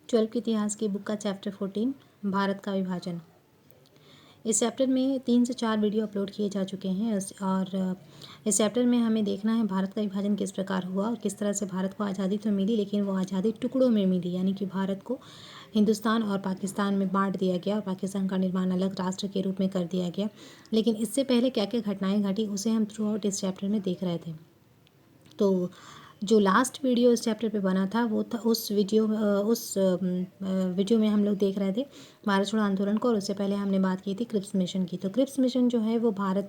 12वीं के इतिहास की बुक का चैप्टर 14 भारत का विभाजन। इस चैप्टर में 3 से 4 वीडियो अपलोड किए जा चुके हैं और इस चैप्टर में हमें देखना है भारत का विभाजन किस प्रकार हुआ और किस तरह से भारत को आज़ादी तो मिली, लेकिन वो आज़ादी टुकड़ों में मिली, यानी कि भारत को हिंदुस्तान और पाकिस्तान में बांट दिया गया और पाकिस्तान का निर्माण अलग राष्ट्र के रूप में कर दिया गया। लेकिन इससे पहले क्या क्या घटनाएं घटी उसे हम थ्रू आउट इस चैप्टर में देख रहे थे। तो जो लास्ट वीडियो इस चैप्टर पे बना था वो था उस वीडियो में हम लोग देख रहे थे भारत छोड़ो आंदोलन को, और उससे पहले हमने बात की थी क्रिप्स मिशन की। तो क्रिप्स मिशन जो है वो भारत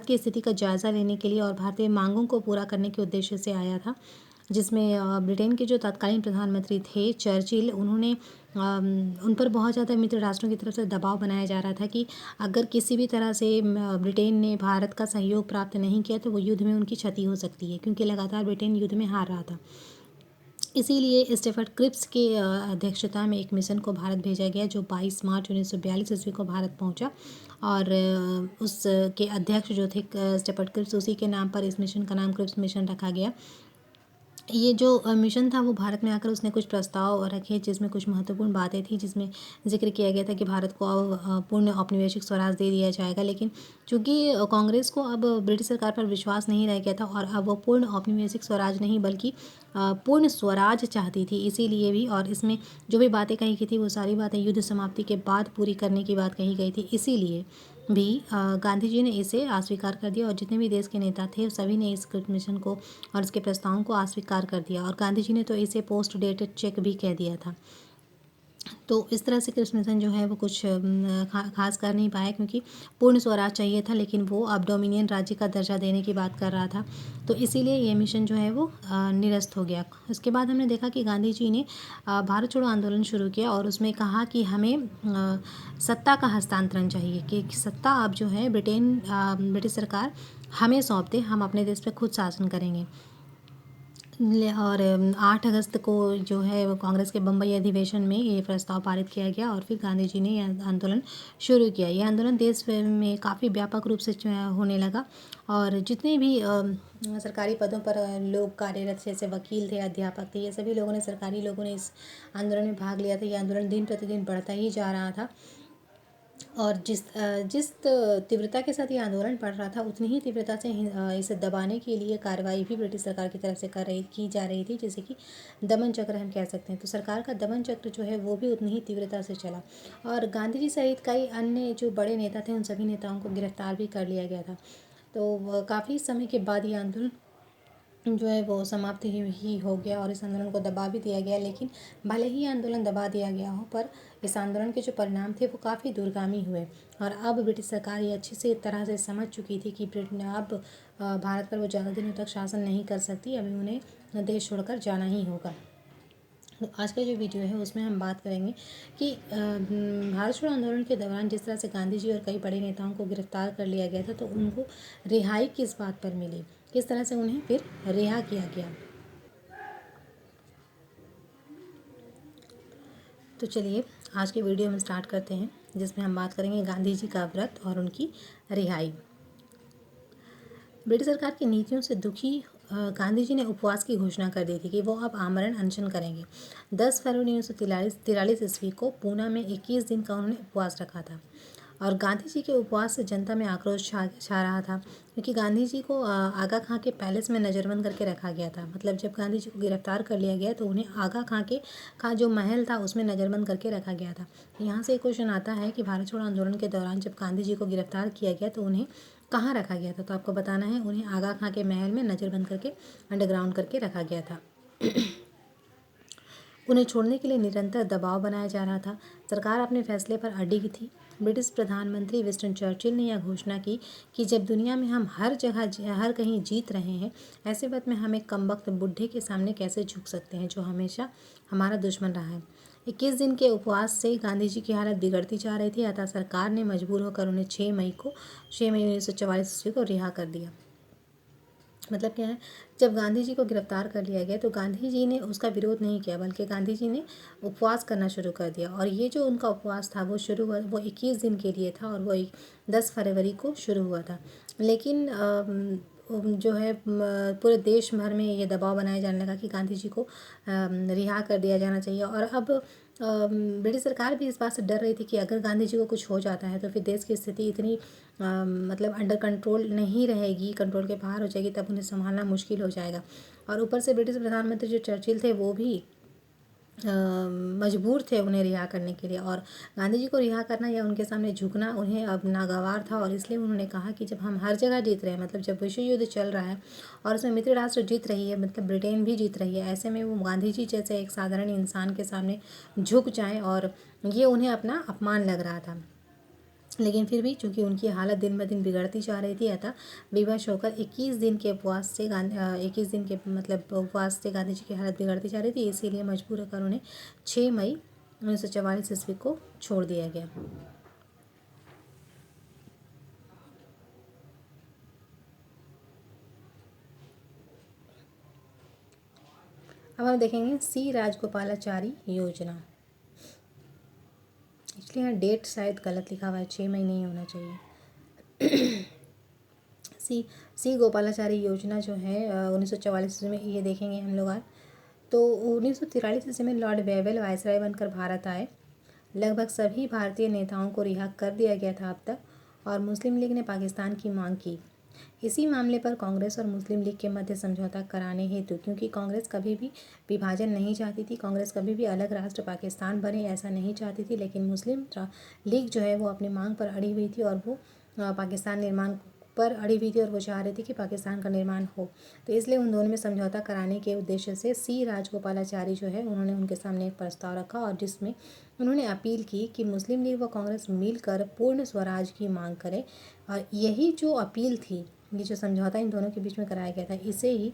की स्थिति का जायज़ा लेने के लिए और भारतीय मांगों को पूरा करने के उद्देश्य से आया था, जिसमें ब्रिटेन के जो तत्कालीन प्रधानमंत्री थे चर्चिल, उन्होंने उन पर बहुत ज़्यादा मित्र राष्ट्रों की तरफ से दबाव बनाया जा रहा था कि अगर किसी भी तरह से ब्रिटेन ने भारत का सहयोग प्राप्त नहीं किया तो वो युद्ध में उनकी क्षति हो सकती है, क्योंकि लगातार ब्रिटेन युद्ध में हार रहा था। इसीलिए स्टेफर्ड क्रिप्स के अध्यक्षता में एक मिशन को भारत भेजा गया जो 22 मार्च 1942 ईस्वी को भारत पहुंचा, और उसके अध्यक्ष जो थे स्टेफर्ड क्रिप्स, उसी के नाम पर इस मिशन का नाम क्रिप्स मिशन रखा गया। ये जो मिशन था वो भारत में आकर उसने कुछ प्रस्ताव रखे जिसमें कुछ महत्वपूर्ण बातें थी, जिसमें जिक्र किया गया था कि भारत को अब पूर्ण औपनिवेशिक स्वराज दे दिया जाएगा। लेकिन चूंकि कांग्रेस को अब ब्रिटिश सरकार पर विश्वास नहीं रह गया था और अब वो पूर्ण औपनिवेशिक स्वराज नहीं बल्कि पूर्ण स्वराज चाहती थी, इसीलिए भी, और इसमें जो भी बातें कही गई थी वो सारी बातें युद्ध समाप्ति के बाद पूरी करने की बात कही गई थी, इसीलिए भी गांधी जी ने इसे अस्वीकार कर दिया और जितने भी देश के नेता थे सभी ने इस मिशन को और इसके प्रस्तावों को अस्वीकार कर दिया, और गांधी जी ने तो इसे पोस्ट डेटेड चेक भी कह दिया था। तो इस तरह से क्रिप्स मिशन जो है वो कुछ खास कर नहीं पाया, क्योंकि पूर्ण स्वराज चाहिए था लेकिन वो अब डोमिनियन राज्य का दर्जा देने की बात कर रहा था, तो इसीलिए ये मिशन जो है वो निरस्त हो गया। इसके बाद हमने देखा कि गांधी जी ने भारत छोड़ो आंदोलन शुरू किया और उसमें कहा कि हमें सत्ता का हस्तांतरण चाहिए, कि सत्ता अब जो है ब्रिटिश सरकार हमें सौंप दे, हम अपने देश पर खुद शासन करेंगे। और 8 अगस्त को जो है वो कांग्रेस के बम्बई अधिवेशन में ये प्रस्ताव पारित किया गया और फिर गांधी जी ने यह आंदोलन शुरू किया। यह आंदोलन देश में काफ़ी व्यापक रूप से होने लगा और जितने भी सरकारी पदों पर लोग कार्यरत जैसे वकील थे, अध्यापक थे, ये सभी लोगों ने, सरकारी लोगों ने इस आंदोलन में भाग लिया था। ये आंदोलन दिन प्रतिदिन बढ़ता ही जा रहा था और जिस तीव्रता के साथ ये आंदोलन बढ़ रहा था उतनी ही तीव्रता से इसे दबाने के लिए कार्रवाई भी ब्रिटिश सरकार की तरफ से की जा रही थी, जैसे कि दमन चक्र हम कह सकते हैं। तो सरकार का दमन चक्र जो है वो भी उतनी ही तीव्रता से चला और गांधी जी सहित कई अन्य जो बड़े नेता थे उन सभी नेताओं को गिरफ्तार भी कर लिया गया था। तो काफ़ी समय के बाद ये आंदोलन जो है वो समाप्त ही हो गया और इस आंदोलन को दबा भी दिया गया। लेकिन भले ही आंदोलन दबा दिया गया हो, पर इस आंदोलन के जो परिणाम थे वो काफ़ी दूरगामी हुए और अब ब्रिटिश सरकार ये अच्छी से तरह से समझ चुकी थी कि ब्रिटेन अब भारत पर वो ज़्यादा दिनों तक शासन नहीं कर सकती, अभी उन्हें देश छोड़कर जाना ही होगा। तो आज का जो वीडियो है उसमें हम बात करेंगे कि भारत छोड़ो आंदोलन के दौरान जिस तरह से गांधी जी और कई बड़े नेताओं को गिरफ्तार कर लिया गया था, तो उनको रिहाई किस बात पर मिली, किस तरह से उन्हें फिर रिहा किया गया। तो चलिए आज के वीडियो में स्टार्ट करते हैं, जिसमें हम बात करेंगे गांधी जी का व्रत और उनकी रिहाई। ब्रिटिश सरकार की नीतियों से दुखी गांधी जी ने उपवास की घोषणा कर दी थी कि वो अब आमरण अनशन करेंगे। 10 फरवरी 1943 ईस्वी को पूना में 21 दिन का उन्होंने उपवास रखा था और गांधी जी के उपवास से जनता में आक्रोश छा रहा था, क्योंकि गांधी जी को आगा खां के पैलेस में नज़रबंद करके रखा गया था। मतलब जब गांधी जी को गिरफ्तार कर लिया गया तो उन्हें आगा खां का जो महल था उसमें नज़रबंद करके रखा गया था। यहाँ से एक क्वेश्चन आता है कि भारत छोड़ो आंदोलन के दौरान जब गांधी जी को गिरफ्तार किया गया तो उन्हें कहाँ रखा गया था, तो आपको बताना है उन्हें आगा खां के महल में नज़रबंद करके अंडरग्राउंड करके रखा गया था। उन्हें छोड़ने के लिए निरंतर दबाव बनाया जा रहा था। सरकार अपने फैसले पर अडिग थी। ब्रिटिश प्रधानमंत्री विंस्टन चर्चिल ने यह घोषणा की कि जब दुनिया में हम हर कहीं जीत रहे हैं, ऐसे वक्त में हम एक कमबख्त बुढ़े के सामने कैसे झुक सकते हैं जो हमेशा हमारा दुश्मन रहा है। 21 दिन के उपवास से गांधी जी की हालत बिगड़ती जा रही थी, अतः सरकार ने मजबूर होकर उन्हें 6 मई 1944 ईस्वी को रिहा कर दिया। मतलब क्या है, जब गांधी जी को गिरफ्तार कर लिया गया तो गांधी जी ने उसका विरोध नहीं किया, बल्कि गांधी जी ने उपवास करना शुरू कर दिया और ये जो उनका उपवास था वो शुरू हुआ, वो 21 दिन के लिए था और वो 10 फरवरी को शुरू हुआ था। लेकिन जो है पूरे देश भर में ये दबाव बनाया जाने लगा कि गांधी जी को रिहा कर दिया जाना चाहिए। और अब ब्रिटिश सरकार भी इस बात से डर रही थी कि अगर गांधी जी को कुछ हो जाता है तो फिर देश की स्थिति इतनी मतलब अंडर कंट्रोल नहीं रहेगी, कंट्रोल के बाहर हो जाएगी, तब उन्हें संभालना मुश्किल हो जाएगा। और ऊपर से ब्रिटिश प्रधानमंत्री जो चर्चिल थे वो भी मजबूर थे उन्हें रिहा करने के लिए, और गांधी जी को रिहा करना या उनके सामने झुकना उन्हें अब नागवार था। और इसलिए उन्होंने कहा कि जब हम हर जगह जीत रहे हैं, मतलब जब विश्व युद्ध चल रहा है और उसमें मित्र राष्ट्र जीत रही है, मतलब ब्रिटेन भी जीत रही है, ऐसे में वो गांधी जी जैसे एक साधारण इंसान के सामने झुक जाएं, और ये उन्हें अपना अपमान लग रहा था। लेकिन फिर भी चूंकि उनकी हालत दिन ब दिन बिगड़ती जा रही थी, अतः विवश होकर 21 दिन के उपवास से 21 दिन के मतलब उपवास से गांधी जी की हालत बिगड़ती जा रही थी, इसीलिए मजबूर होकर उन्हें 6 मई 1944 ईस्वी को छोड़ दिया गया। अब हम देखेंगे सी राजगोपालाचारी योजना। इसलिए यहाँ डेट शायद गलत लिखा हुआ है, 6 मई नहीं होना चाहिए। सी गोपालाचारी योजना जो है 1944 में, ये देखेंगे हम लोग आज। तो 1943 ईस्वी में लॉर्ड वेवेल वायसराय बनकर भारत आए। लगभग सभी भारतीय नेताओं को रिहा कर दिया गया था अब तक, और मुस्लिम लीग ने पाकिस्तान की मांग की। इसी मामले पर कांग्रेस और मुस्लिम लीग के मध्य समझौता कराने हेतु, क्योंकि कांग्रेस कभी भी विभाजन नहीं चाहती थी, कांग्रेस कभी भी अलग राष्ट्र पाकिस्तान बने ऐसा नहीं चाहती थी, लेकिन मुस्लिम लीग जो है वो अपनी मांग पर अड़ी हुई थी, और वो पाकिस्तान निर्माण पर अड़ी हुई थी, और वो चाह रही थी कि पाकिस्तान का निर्माण हो। तो इसलिए उन दोनों में समझौता कराने के उद्देश्य से सी राजगोपालाचारी जो है उन्होंने उनके सामने एक प्रस्ताव रखा, और जिसमें उन्होंने अपील की कि मुस्लिम लीग व कांग्रेस मिलकर पूर्ण स्वराज की मांग करें। और यही जो अपील थी, ये जो समझौता इन दोनों के बीच में कराया गया था, इसे ही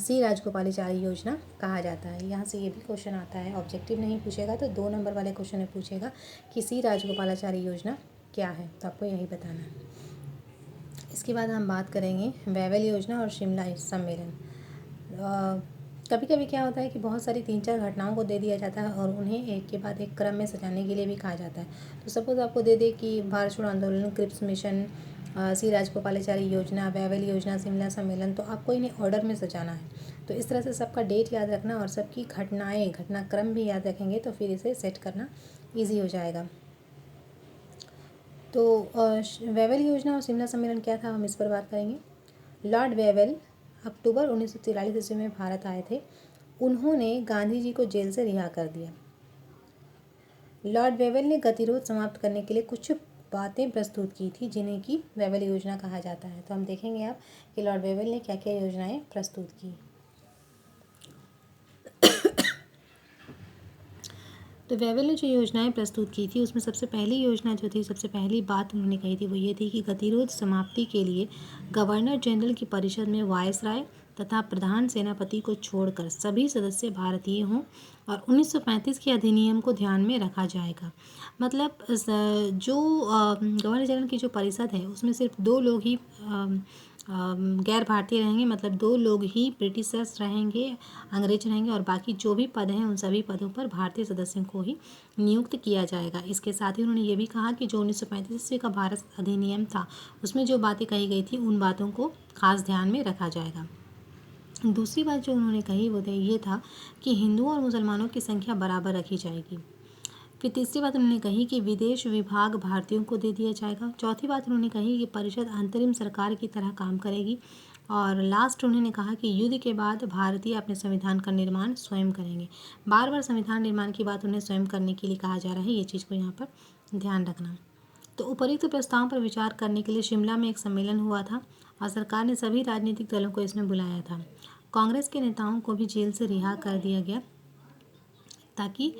सी राजगोपालाचारी योजना कहा जाता है। यहाँ से ये भी क्वेश्चन आता है, ऑब्जेक्टिव नहीं पूछेगा तो 2 नंबर वाले क्वेश्चन में पूछेगा कि सी राजगोपालाचारी योजना क्या है, तो आपको यही बताना है। इसके बाद हम बात करेंगे वेवेल योजना और शिमला सम्मेलन। कभी कभी क्या होता है कि बहुत सारी 3-4 घटनाओं को दे दिया जाता है और उन्हें एक के बाद एक क्रम में सजाने के लिए भी कहा जाता है। तो सपोज़ आपको दे दे कि भारत छोड़ो आंदोलन, क्रिप्स मिशन, सी राजगोपालाचारी योजना, वेवेल योजना, शिमला सम्मेलन, तो आपको इन्हें ऑर्डर में सजाना है। तो इस तरह से सबका डेट याद रखना और सबकी घटनाक्रम भी याद रखेंगे तो फिर इसे सेट करना ईजी हो जाएगा। तो वेवेल योजना और शिमला सम्मेलन क्या था, हम इस पर बात करेंगे। लॉर्ड वेवेल अक्टूबर 1943 ईस्वी में भारत आए थे। उन्होंने गांधी जी को जेल से रिहा कर दिया। लॉर्ड वेवेल ने गतिरोध समाप्त करने के लिए कुछ बातें प्रस्तुत की थी, जिन्हें की वेवेल योजना कहा जाता है। तो हम देखेंगे आप कि लॉर्ड वेवेल ने क्या क्या योजनाएं प्रस्तुत की। तो वेवेल ने जो योजनाएं प्रस्तुत की थी उसमें सबसे पहली योजना जो थी, सबसे पहली बात उन्होंने कही थी वो ये थी कि गतिरोध समाप्ति के लिए गवर्नर जनरल की परिषद में वायसराय तथा प्रधान सेनापति को छोड़कर सभी सदस्य भारतीय हों, और 1935 के अधिनियम को ध्यान में रखा जाएगा। मतलब जो गवर्नर जनरल की जो परिषद है उसमें सिर्फ 2 लोग ही गैर भारतीय रहेंगे, मतलब 2 लोग ही ब्रिटिशर्स रहेंगे, अंग्रेज रहेंगे, और बाकी जो भी पद हैं उन सभी पदों पर भारतीय सदस्यों को ही नियुक्त किया जाएगा। इसके साथ ही उन्होंने ये भी कहा कि जो 1935 ईस्वी का भारत अधिनियम था उसमें जो बातें कही गई थी उन बातों को खास ध्यान में रखा जाएगा। दूसरी बात जो उन्होंने कही वो ये था कि हिंदुओं और मुसलमानों की संख्या बराबर रखी जाएगी। फिर तीसरी बात उन्होंने कही कि विदेश विभाग भारतीयों को दे दिया जाएगा। चौथी बात उन्होंने कही कि परिषद अंतरिम सरकार की तरह काम करेगी। और लास्ट उन्होंने कहा कि युद्ध के बाद भारतीय अपने संविधान का निर्माण स्वयं करेंगे। बार बार संविधान निर्माण की बात उन्हें स्वयं करने के लिए कहा जा रहा है, ये चीज़ को यहाँ पर ध्यान रखना। तो उपर्युक्त प्रस्ताव पर विचार करने के लिए शिमला में एक सम्मेलन हुआ था और सरकार ने सभी राजनीतिक दलों को इसमें बुलाया था। कांग्रेस के नेताओं को भी जेल से रिहा कर दिया गया ताकि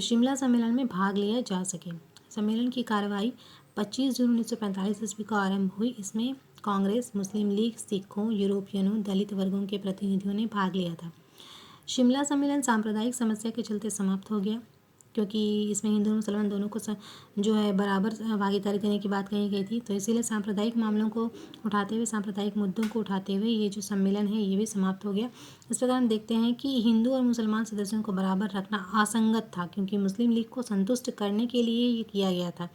शिमला सम्मेलन में भाग लिया जा सके। सम्मेलन की कार्रवाई 25 जून 1945 ईस्वी को आरंभ हुई। इसमें कांग्रेस, मुस्लिम लीग, सिखों, यूरोपियनों, दलित वर्गों के प्रतिनिधियों ने भाग लिया था। शिमला सम्मेलन सांप्रदायिक समस्या के चलते समाप्त हो गया, क्योंकि इसमें हिंदू मुसलमान दोनों को जो है बराबर भागीदारी देने की बात कही गई थी। तो इसीलिए सांप्रदायिक मामलों को उठाते हुए, सांप्रदायिक मुद्दों को उठाते हुए ये जो सम्मेलन है ये भी समाप्त हो गया। इस प्रकार हम देखते हैं कि हिंदू और मुसलमान सदस्यों को बराबर रखना असंगत था, क्योंकि मुस्लिम लीग को संतुष्ट करने के लिए ये किया गया था।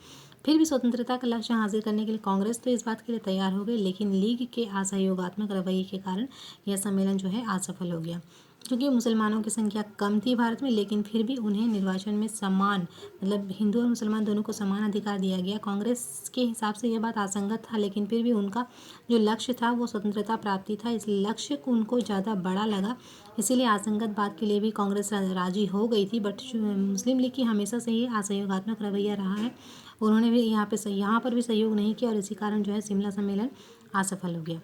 फिर भी स्वतंत्रता का लक्ष्य हासिल करने के लिए कांग्रेस तो इस बात के लिए तैयार हो गई, लेकिन लीग के असहयोगात्मक रवैये के कारण यह सम्मेलन जो है असफल हो गया। क्योंकि मुसलमानों की संख्या कम थी भारत में, लेकिन फिर भी उन्हें निर्वाचन में समान, मतलब हिंदू और मुसलमान दोनों को समान अधिकार दिया गया। कांग्रेस के हिसाब से यह बात असंगत था, लेकिन फिर भी उनका जो लक्ष्य था वो स्वतंत्रता प्राप्ति था। इस लक्ष्य को उनको ज़्यादा बड़ा लगा, इसीलिए असंगत बात के लिए भी कांग्रेस राजी हो गई थी। बट मुस्लिम लीग की हमेशा से ही असहयोगात्मक रवैया रहा है। उन्होंने भी यहाँ पर भी सहयोग नहीं किया, और इसी कारण जो है शिमला सम्मेलन असफल हो गया।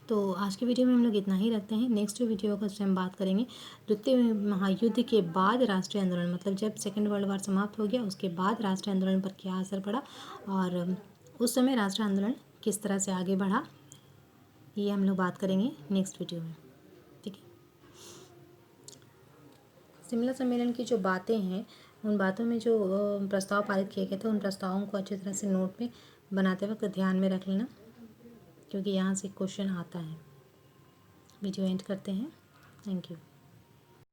तो आज की वीडियो में हम लोग इतना ही रखते हैं। नेक्स्ट वीडियो को हम बात करेंगे द्वितीय महायुद्ध के बाद राष्ट्रीय आंदोलन, मतलब जब सेकेंड वर्ल्ड वार समाप्त हो गया उसके बाद राष्ट्रीय आंदोलन पर क्या असर पड़ा, और उस समय राष्ट्रीय आंदोलन किस तरह से आगे बढ़ा, ये हम लोग बात करेंगे नेक्स्ट वीडियो में। ठीक है। शिमला सम्मेलन की जो बातें हैं, उन बातों में जो प्रस्ताव पारित किए गए थे, उन प्रस्तावों को अच्छी तरह से नोट में बनाते वक्त ध्यान में रख लेना, क्योंकि यहाँ से क्वेश्चन आता है। वीडियो एंड करते हैं। Thank you.